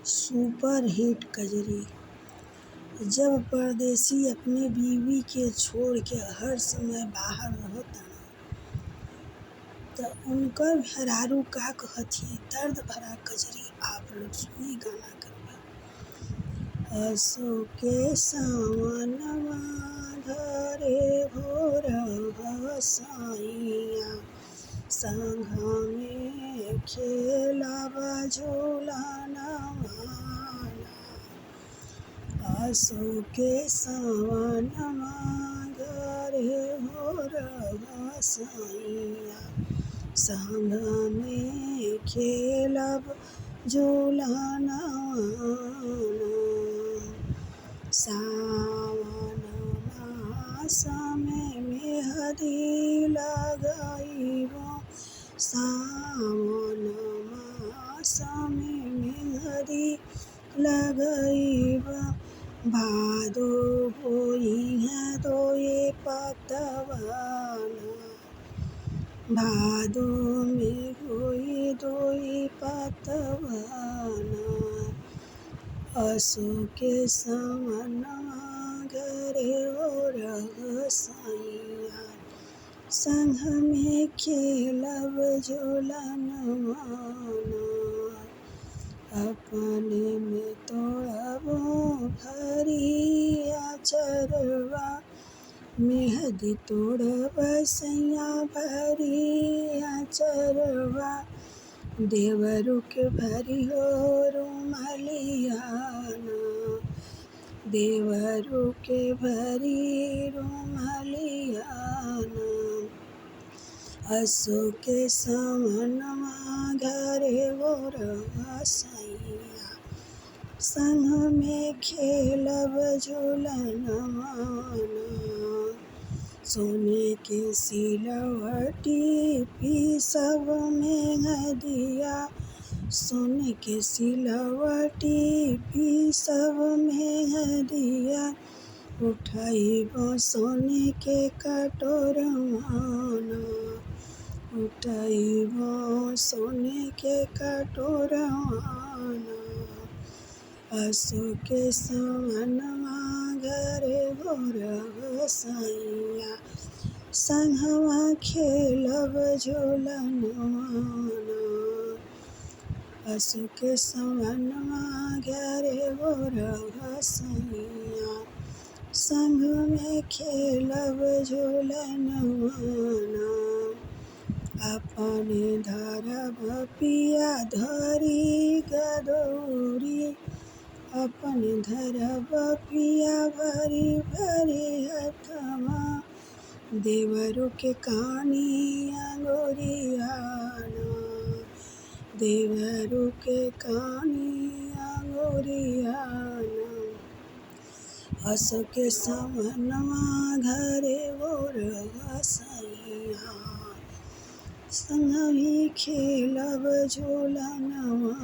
Super hit कजरी। जब परदेसी अपनी बीवी के छोड़ के हर समय बाहर रहतन त उनकर मेहरारू का कहती दर्द भरा कजरी। आप लोग सुनी गाना के। असो के सावनवा धरे भोरवा साइया, संघमे खेलब झूलनवा। असो के सावनवा धरे भोरवा साइया, संघमे खेलब झूलनवा। सावन मास में मेहदी लगाइबो, सावन मास में मेहदी लगाइबो। भादो होइहे दोए पतवान, भादो में होई दोई पतवान। असो के सावनवा घरे भोरवा साइया, संघमे खेलब झूलनवा। अपने में तोड़बो भरी अचरवा, मेहदी तोड़ब सैया भरी अचरवा। देवरू के भरी हो रुमलिया ना, देवरू के भरी रुमलिया ना। असो के सावनवा घरे भोरवा साइया, संघमे खेलब झूलनवा। सोने के सिलवटी पीसब मेहदिया, सोने के सिलवटी पीसब मेहदिया। उठाइबो सोने के कटोरवा ना, उठाइबो सोने के कटोरवा ना। असो के सावनवा घरे भोरवा साइया, संघवा खेलब झूलनवा। असो के सावनवा घरे भोरवा साइया, संघमे खेलब झूलनवा। अपने धरब पिया धरी गदौरी, अपने धरब पिया भरी भरी हथवा। देवरू के कानी अंगुरिया ना, देवरू के कानी अंगुरिया ना। असो के सावनवा घरे भोरवा साइया, संघमे खेलब झूलनवा।